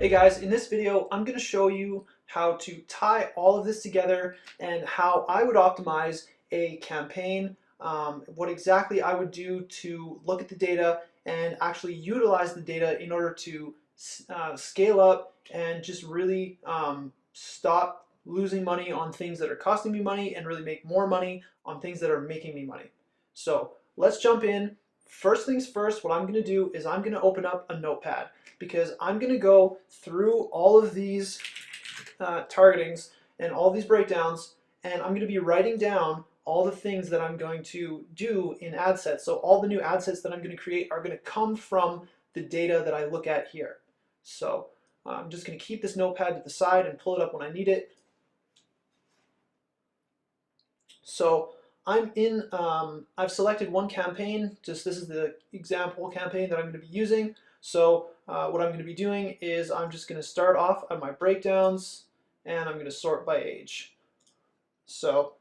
Hey guys, in this video I'm going to show you how to tie all of this together and how I would optimize a campaign, what exactly I would do to look at the data and actually utilize the data in order to scale up and just really stop losing money on things that are costing me money and really make more money on things that are making me money. So let's jump in. First things first, what I'm going to do is I'm going to open up a notepad, because I'm going to go through all of these targetings and all these breakdowns, and I'm going to be writing down all the things that I'm going to do in ad sets. So all the new ad sets that I'm going to create are going to come from the data that I look at here. So I'm just going to keep this notepad to the side and pull it up when I need it. So I've selected one campaign. This is the example campaign that I'm going to be using. So what I'm going to be doing is I'm just going to start off on my breakdowns, and I'm going to sort by age. So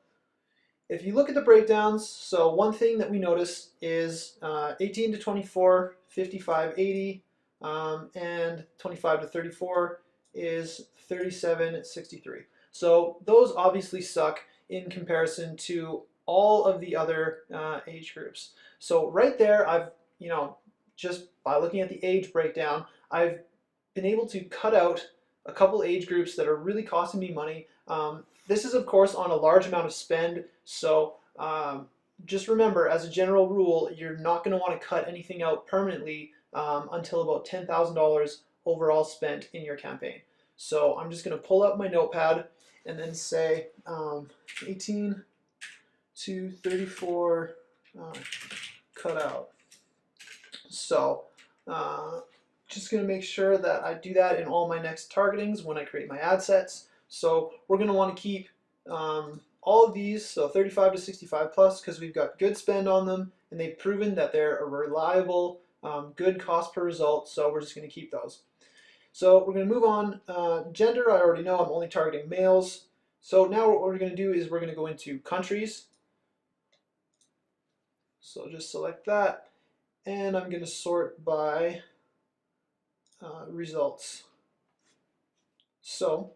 if you look at the breakdowns, so one thing that we notice is 18 to 24, 55, 80, and 25 to 34 is 37, 63. So those obviously suck in comparison to all of the other age groups. So right there, I've, just by looking at the age breakdown, I've been able to cut out a couple age groups that are really costing me money. This is of course on a large amount of spend, so just remember, as a general rule, you're not going to want to cut anything out permanently until about $10,000 overall spent in your campaign. So I'm just going to pull up my notepad and then say 18 to 34 cut out. So just going to make sure that I do that in all my next targetings when I create my ad sets. So we're going to want to keep all of these, so 35 to 65 plus, because we've got good spend on them and they've proven that they're a reliable, good cost per result. So we're just going to keep those. So we're going to move on. Gender, I already know, I'm only targeting males. So now what we're going to do is we're going to go into countries. So just select that, and I'm going to sort by results. So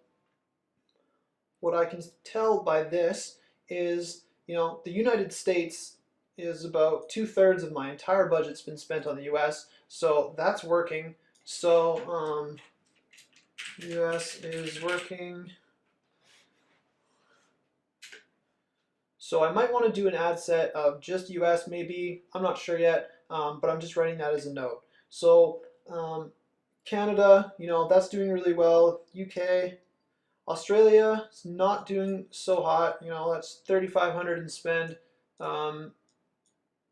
what I can tell by this is, the United States is about 2/3 of my entire budget's been spent on the US, so that's working. So US is working. So I might want to do an ad set of just US maybe, I'm not sure yet, but I'm just writing that as a note. So Canada, that's doing really well. UK, Australia is not doing so hot, that's 3,500 in spend, and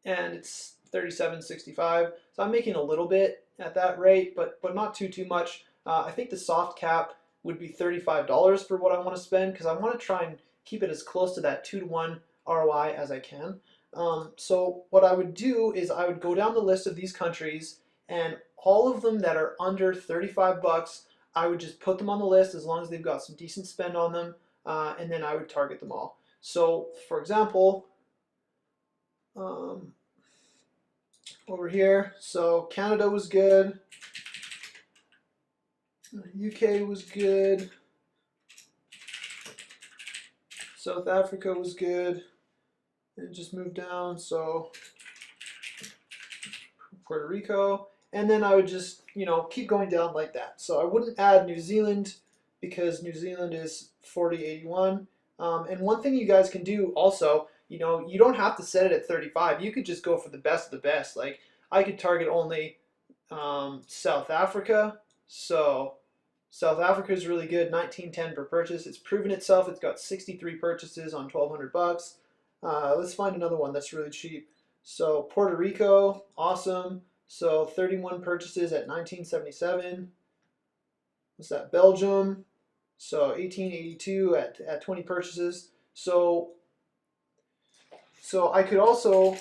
it's 37.65. So I'm making a little bit at that rate, but not too much. I think the soft cap would be $35 for what I want to spend, because I want to try and keep it as close to that 2-to-1 ROI as I can. So what I would do is I would go down the list of these countries, and all of them that are under 35 bucks, I would just put them on the list as long as they've got some decent spend on them, and then I would target them all. So for example, over here, so Canada was good, UK was good, South Africa was good, and just move down, so Puerto Rico, and then I would just, keep going down like that. So I wouldn't add New Zealand because New Zealand is 40.81. And one thing you guys can do also, you don't have to set it at 35. You could just go for the best of the best. Like I could target only South Africa. So South Africa is really good, 19.10 per purchase. It's proven itself. It's got 63 purchases on 1,200 bucks. Let's find another one that's really cheap. So Puerto Rico, awesome. So 31 purchases at 19.77. What's that? Belgium. So 18.82 at 20 purchases. So I could also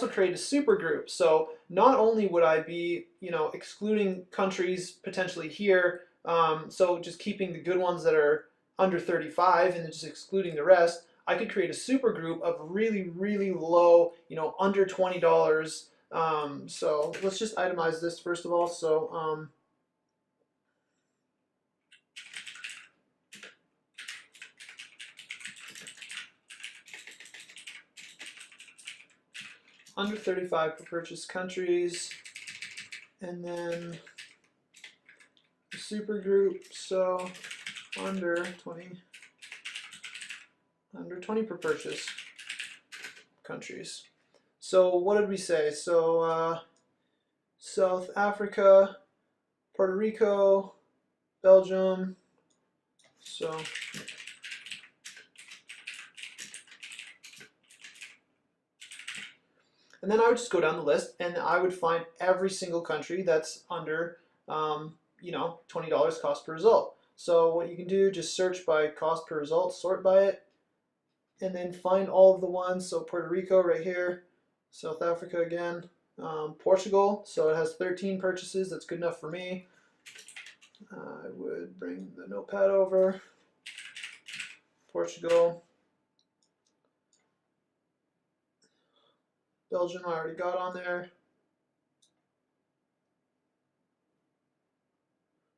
create a super group. So not only would I be, excluding countries potentially here, so just keeping the good ones that are under 35 and then just excluding the rest, I could create a super group of really, really low, under $20 So let's just itemize this first of all. So under 35 per purchase countries, and then the super group, so under 20 per purchase countries. So what did we say? So South Africa, Puerto Rico, Belgium. So and then I would just go down the list and I would find every single country that's under $20 cost per result. So what you can do, just search by cost per result, sort by it, and then find all of the ones. So Puerto Rico right here, South Africa again, Portugal, so it has 13 purchases. That's good enough for me. I would bring the notepad over. Portugal. Belgium I already got on there.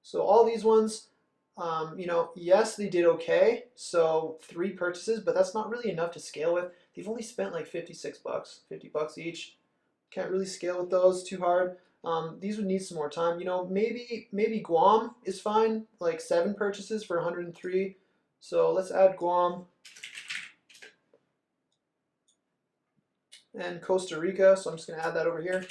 So all these ones, yes, they did okay. So 3 purchases, but that's not really enough to scale with. They've only spent like 56 bucks, 50 bucks each. Can't really scale with those too hard. These would need some more time. Maybe Guam is fine, like 7 purchases for 103. So let's add Guam. And Costa Rica, so I'm just going to add that over here.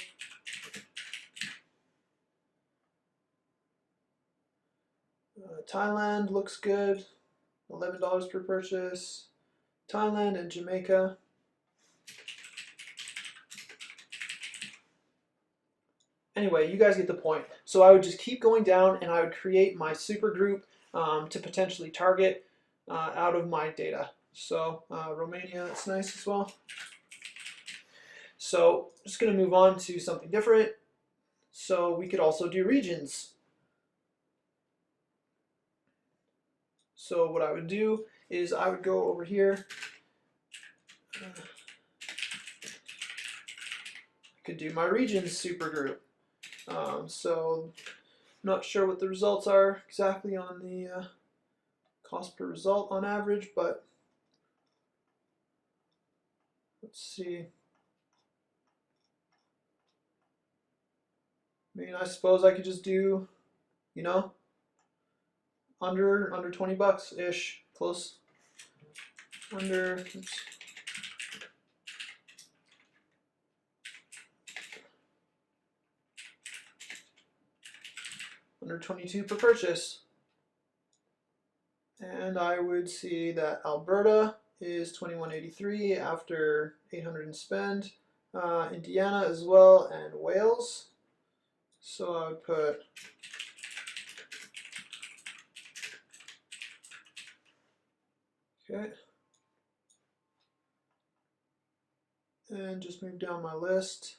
Thailand looks good, $11 per purchase. Thailand and Jamaica. Anyway, you guys get the point. So I would just keep going down and I would create my super group to potentially target out of my data. So Romania, that's nice as well. So I'm just going to move on to something different. So we could also do regions. So what I would do is I would go over here. I could do my regions super group. So not sure what the results are exactly on the cost per result on average, but let's see. I mean, I suppose I could just do, under 20 bucks ish, close. Under 22 per purchase. And I would see that Alberta is 21.83 after 800 in spend. Indiana as well, and Wales. So I would put okay. And just move down my list.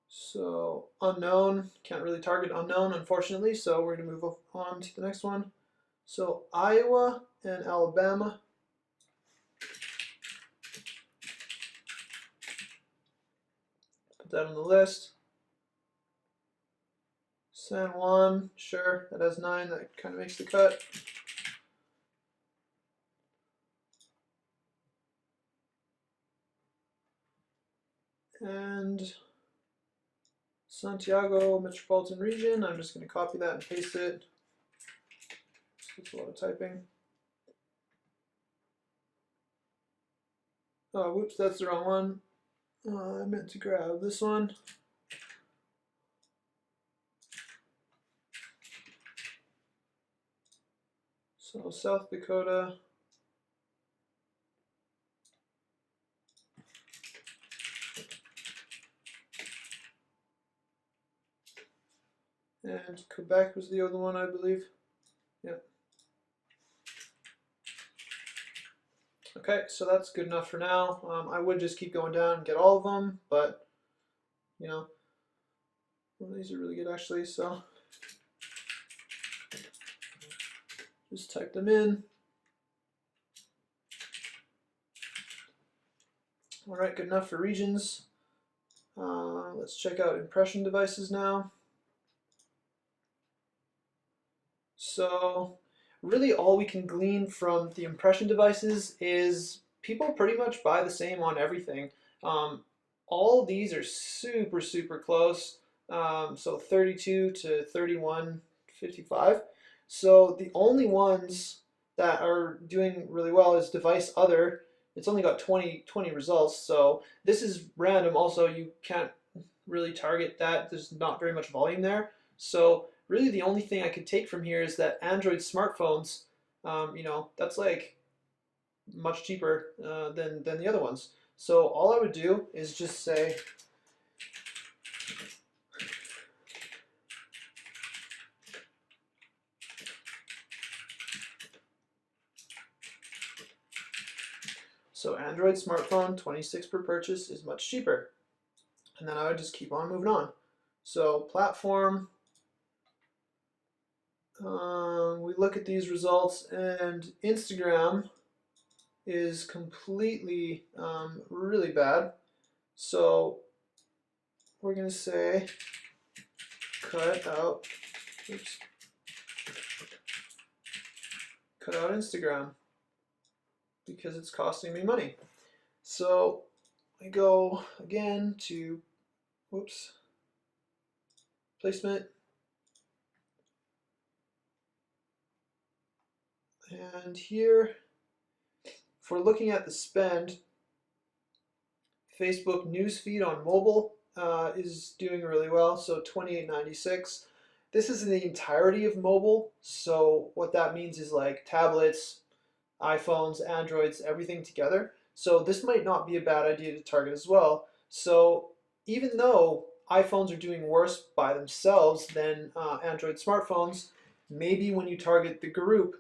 So unknown, can't really target unknown unfortunately, so we're going to move on to the next one. So Iowa and Alabama. Put that on the list. San Juan, sure, that has 9, that kind of makes the cut. And Santiago Metropolitan Region, I'm just going to copy that and paste it. It's a lot of typing. Oh, whoops, that's the wrong one. I meant to grab this one. So South Dakota. And Quebec was the other one, I believe. Yep. Okay, so that's good enough for now. I would just keep going down and get all of them, but, well, these are really good actually, so just type them in. All right, good enough for regions. Let's check out impression devices now. So really all we can glean from the impression devices is people pretty much buy the same on everything. Um, all these are super, super close. So 32 to 31.55. So the only ones that are doing really well is device other. It's only got 20 results. So this is random. Also, you can't really target that. There's not very much volume there. So really the only thing I could take from here is that Android smartphones, that's like much cheaper than the other ones. So all I would do is just say, so Android smartphone 26 per purchase is much cheaper. And then I would just keep on moving on. So platform, we look at these results, and Instagram is completely really bad. So we're going to say cut out Instagram because it's costing me money. So I go again to placement, and here if we're looking at the spend, Facebook newsfeed on mobile is doing really well, so 28.96. This is the entirety of mobile, so what that means is like tablets, iPhones, Androids, everything together. So this might not be a bad idea to target as well. So even though iPhones are doing worse by themselves than Android smartphones, maybe when you target the group,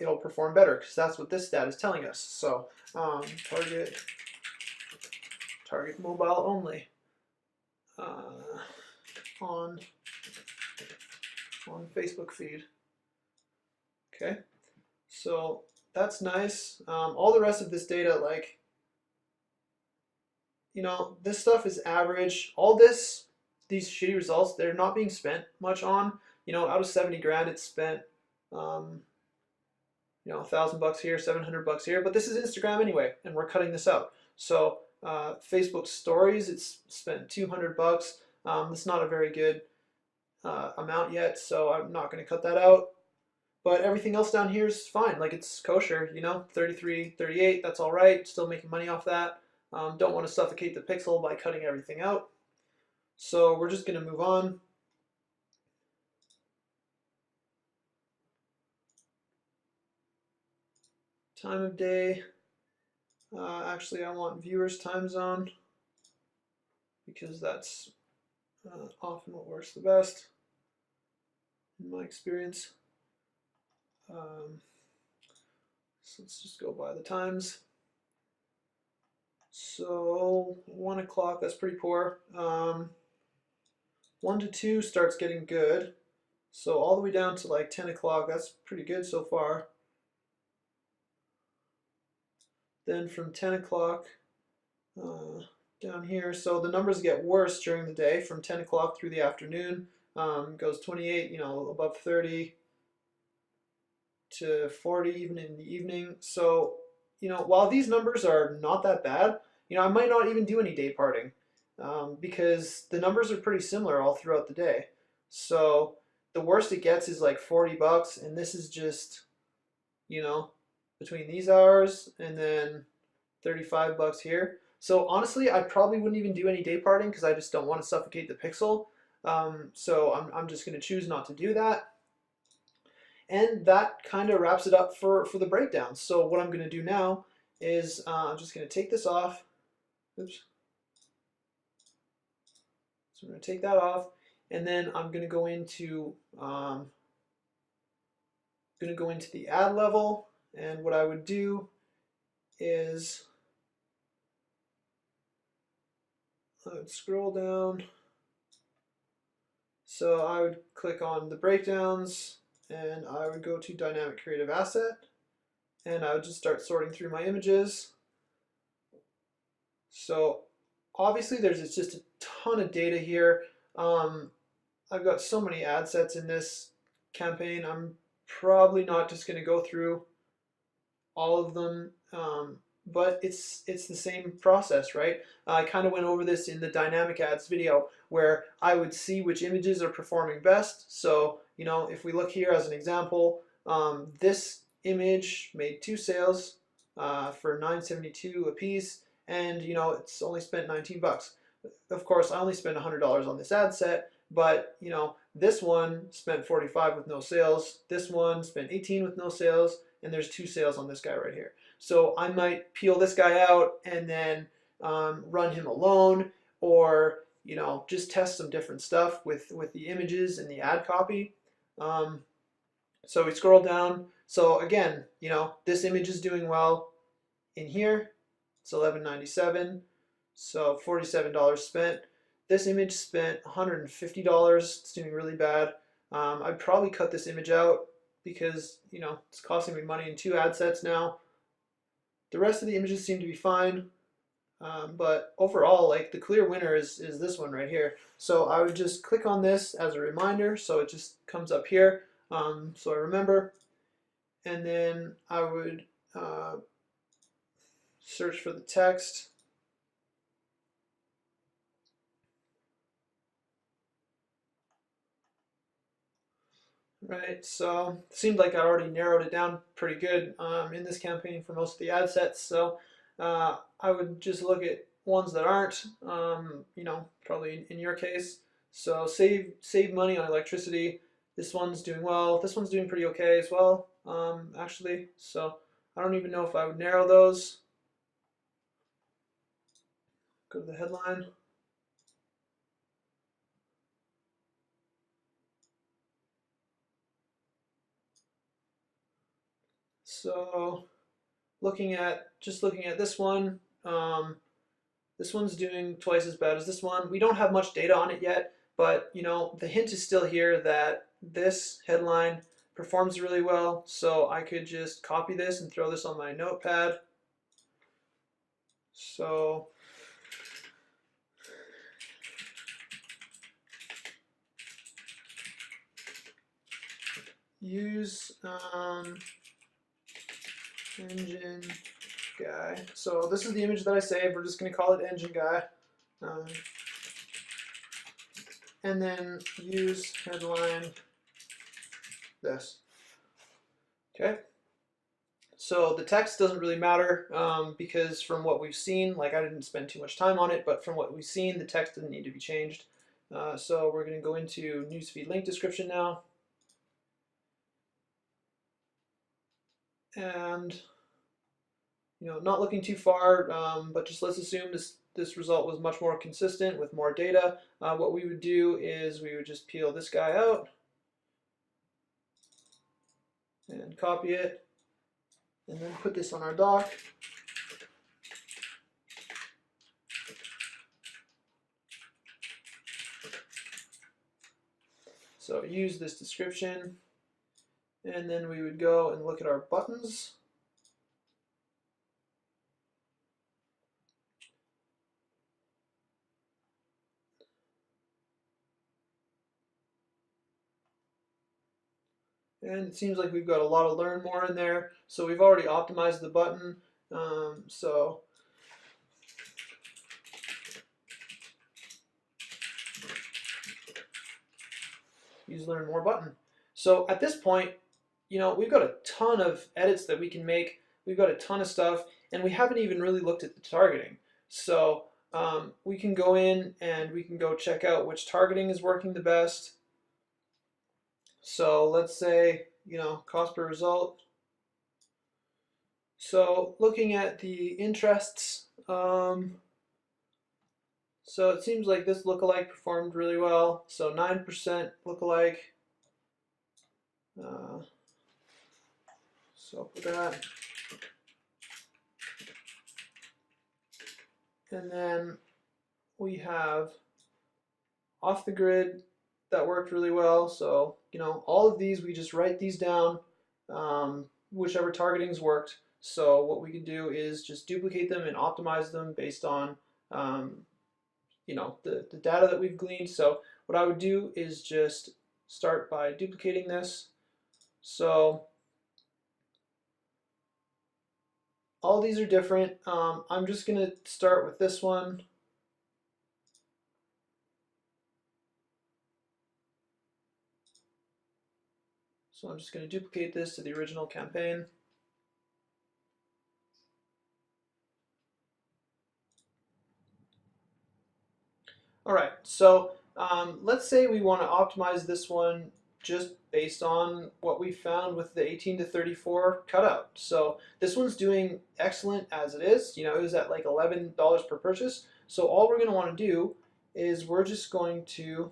it'll perform better, because that's what this stat is telling us. So target mobile only on Facebook feed. Okay, so that's nice. All the rest of this data, like, this stuff is average. All these shitty results, they're not being spent much on. Out of 70 grand, it's spent, $1,000 here, $700 here. But this is Instagram anyway, and we're cutting this out. So Facebook stories, it's spent $200. It's not a very good amount yet, so I'm not going to cut that out. But everything else down here is fine. Like, it's kosher, 33, 38, that's all right. Still making money off that. Don't want to suffocate the pixel by cutting everything out. So we're just going to move on. Time of day. Actually, I want viewers time zone because that's often what works the best in my experience. So let's just go by the times. So 1 o'clock, that's pretty poor. 1 to 2 starts getting good. So all the way down to like 10 o'clock, that's pretty good so far. Then from 10 o'clock down here, so the numbers get worse during the day from 10 o'clock through the afternoon. Goes 28, above 30 to 40 even in the evening. So, while these numbers are not that bad, I might not even do any day parting because the numbers are pretty similar all throughout the day. So the worst it gets is like $40, and this is just, between these hours and then $35 here. So honestly, I probably wouldn't even do any day parting because I just don't want to suffocate the pixel. So I'm just going to choose not to do that. And that kind of wraps it up for the breakdown. So what I'm going to do now is I'm just going to take this off. Oops. So I'm going to take that off, and then I'm going to go into the ad level. And what I would do is I would scroll down. So I would click on the breakdowns, and I would go to dynamic creative asset, and I would just start sorting through my images. So obviously there's just a ton of data here. Um, I've got so many ad sets in this campaign. I'm probably not just going to go through all of them, but it's the same process, right? I kind of went over this in the dynamic ads video where I would see which images are performing best. So, you know, if we look here as an example, this image made 2 sales for $9.72 a piece, and you know it's only spent 19 bucks. Of course, I only spent $100 on this ad set, but you know this one spent 45 with no sales. This one spent 18 with no sales, and there's 2 sales on this guy right here. So I might peel this guy out and then run him alone, or you know just test some different stuff with the images and the ad copy. Um, so we scroll down. So again, you know this image is doing well in here. It's $11.97, so $47 spent. This image spent $150. It's doing really bad. I'd probably cut this image out because you know it's costing me money in 2 ad sets now. The rest of the images seem to be fine, but overall, like the clear winner is this one right here. So I would just click on this as a reminder, so it just comes up here, so I remember, and then I would search for the text. Right, so it seemed like I already narrowed it down pretty good in this campaign for most of the ad sets. So I would just look at ones that aren't, you know, probably in your case. So save money on electricity. This one's doing well. This one's doing pretty okay as well, actually. So I don't even know if I would narrow those. Go to the headline. So looking at this one, this one's doing twice as bad as this one. We don't have much data on it yet, but you know the hint is still here that this headline performs really well. So I could just copy this and throw this on my notepad. So use engine guy. So this is the image that I saved. We're just going to call it engine guy. And then use headline this. Okay. So the text doesn't really matter because from what we've seen, like I didn't spend too much time on it, but from what we've seen, the text doesn't need to be changed. So we're going to go into newsfeed link description now. And you know, not looking too far, but just let's assume this result was much more consistent with more data. What we would do is we would just peel this guy out and copy it, and then put this on our doc. So use this description, and then we would go and look at our buttons. And it seems like we've got a lot of learn more in there. So we've already optimized the button. So use learn more button. So at this point, you know, we've got a ton of edits that we can make. We've got a ton of stuff, and we haven't even really looked at the targeting. So we can go in and we can go check out which targeting is working the best. So let's say, you know, cost per result. So looking at the interests, so it seems like this lookalike performed really well. So 9% lookalike. So for that. And then we have off the grid that worked really well. So, you know, all of these, we just write these down, whichever targetings worked. So what we can do is just duplicate them and optimize them based on um, the data that we've gleaned. So what I would do is just start by duplicating this. So all these are different. I'm just going to start with this one. So I'm just going to duplicate this to the original campaign. All right, so let's say we want to optimize this one just based on what we found with the 18 to 34 cutout. So this one's doing excellent as it is. You know, it was at like $11 per purchase. So all we're going to want to do is we're just going to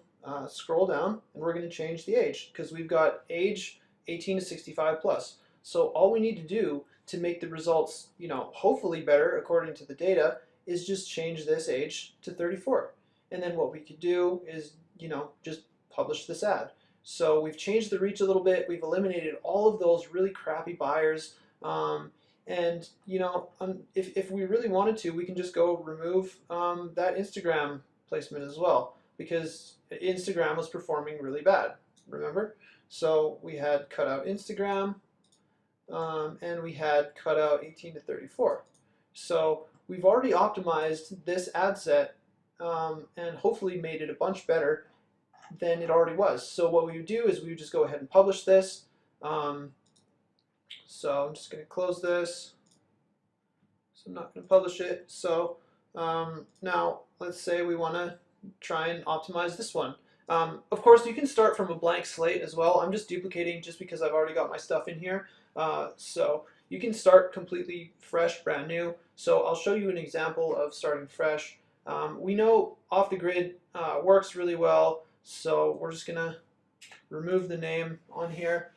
scroll down and we're going to change the age because we've got age 18 to 65 plus. So all we need to do to make the results, hopefully better according to the data, is just change this age to 34. And then what we could do is, just publish this ad. So we've changed the reach a little bit. We've eliminated all of those really crappy buyers. And if we really wanted to, we can just go remove that Instagram placement as well because Instagram was performing really bad. Remember? So we had cut out Instagram and we had cut out 18 to 34. So we've already optimized this ad set and hopefully made it a bunch better than it already was. So what we would do is we would just go ahead and publish this. So I'm just going to close this. So I'm not going to publish it. So now let's say we want to try and optimize this one. Of course, you can start from a blank slate as well. I'm just duplicating just because I've already got my stuff in here. So you can start completely fresh, brand new. So I'll show you an example of starting fresh. We know off the grid works really well, so we're just going to remove the name on here.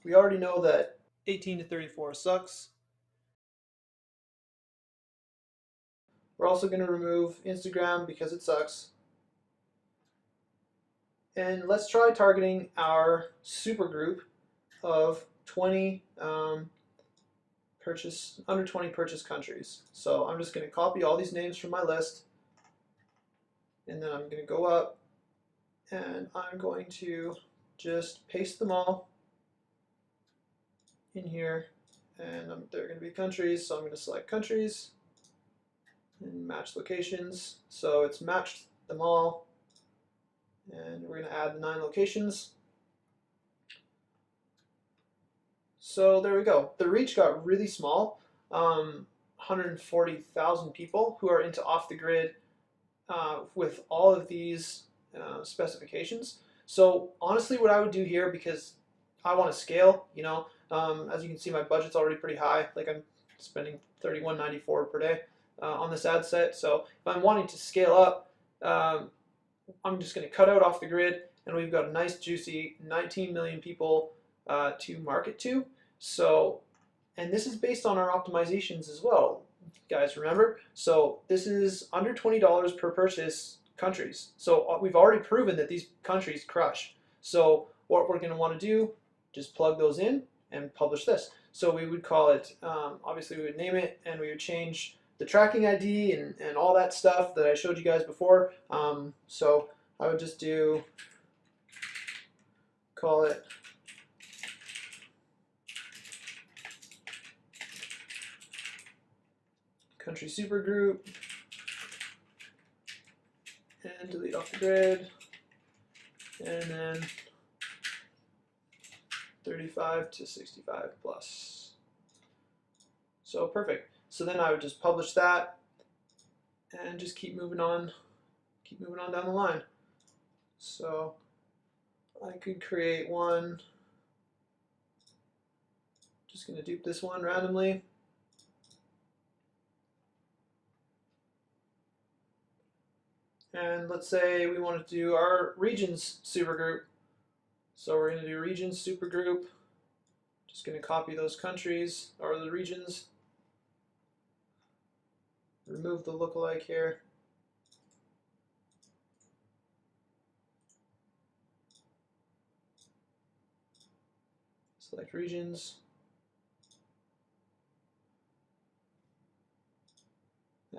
We already know that 18 to 34 sucks. We're also going to remove Instagram because it sucks. And let's try targeting our super group of 20 under 20 purchase countries. So I'm just going to copy all these names from my list, and then I'm going to go up and I'm going to just paste them all in here, and they're going to be countries. So I'm going to select countries and match locations. So it's matched them all, and we're going to add the 9 locations. So there we go. The reach got really small. 140,000 people who are into off the grid with all of these specifications. So honestly, what I would do here, because I want to scale, as you can see, my budget's already pretty high. Like I'm spending $31.94 per day on this ad set. So if I'm wanting to scale up, I'm just going to cut out off the grid, and we've got a nice juicy 19 million people to market to. So, and this is based on our optimizations as well, guys, remember? So this is under $20 per purchase countries. So we've already proven that these countries crush. So what we're going to want to do, just plug those in and publish this. So we would call it, obviously we would name it, and we would change the tracking ID and all that stuff that I showed you guys before. So I would just call it country supergroup, and delete off the grid, and then 35 to 65 plus. So perfect. So then I would just publish that and just keep moving on down the line. So I could create one, just going to dupe this one randomly. And let's say we want to do our regions supergroup. So we're going to do regions supergroup. Just going to copy those countries or the regions. Remove the lookalike here. Select regions.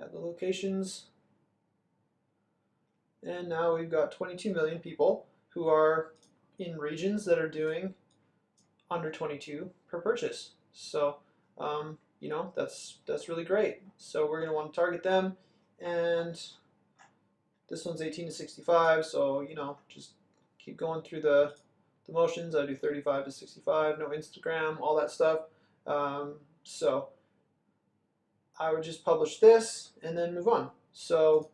Add the locations. And now we've got 22 million people who are in regions that are doing under 22 per purchase. So, you know, that's really great. So we're going to want to target them. And this one's 18 to 65. So, you know, just keep going through the motions. I do 35 to 65, no Instagram, all that stuff. So I would just publish this and then move on. So,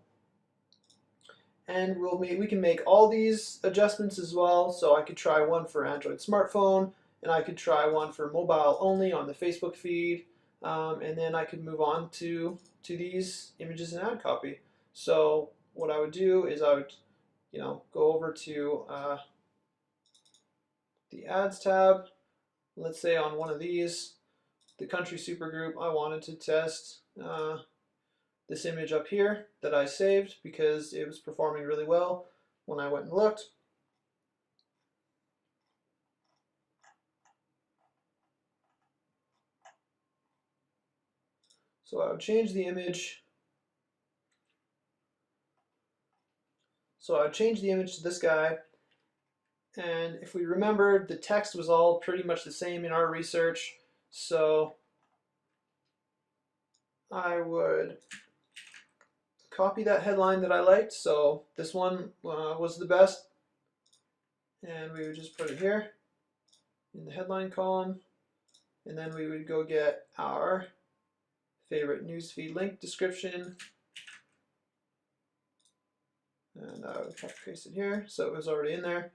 and we can make all these adjustments as well. So I could try one for Android smartphone, and I could try one for mobile only on the Facebook feed, and then I could move on to these images and ad copy. So what I would do is I would, you know, go over to the ads tab. Let's say on one of these, the country supergroup, I wanted to test this image up here that I saved because it was performing really well when I went and looked. So I would change the image. So I would change the image to this guy. And if we remember, the text was all pretty much the same in our research. So I would copy that headline that I liked. So this one was the best. And we would just put it here in the headline column. And then we would go get our favorite newsfeed link description. And I would have to paste it here. So it was already in there.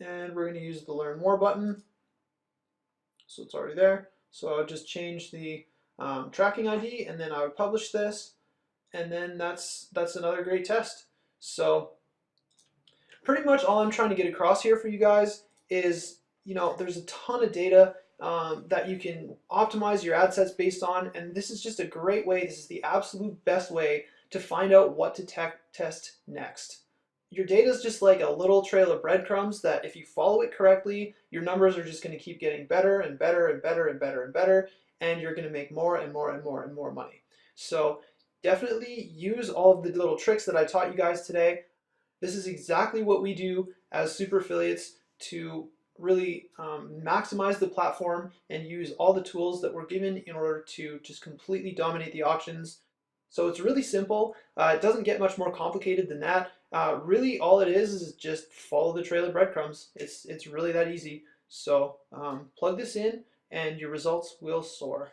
And we're going to use the Learn More button. So it's already there. So I would just change the tracking ID, and then I would publish this. And then that's another great test. So pretty much all I'm trying to get across here for you guys is, you know, there's a ton of data that you can optimize your ad sets based on, and this is just a great way. This is the absolute best way to find out what to test next. Your data is just like a little trail of breadcrumbs that if you follow it correctly, your numbers are just going to keep getting better and better and better and better and better, and you're going to make more and more and more and more money. So definitely use all of the little tricks that I taught you guys today. This is exactly what we do as super affiliates to really maximize the platform and use all the tools that we're given in order to just completely dominate the auctions. So it's really simple. It doesn't get much more complicated than that. Really all it is just follow the trail of breadcrumbs. It's really that easy. So plug this in and your results will soar.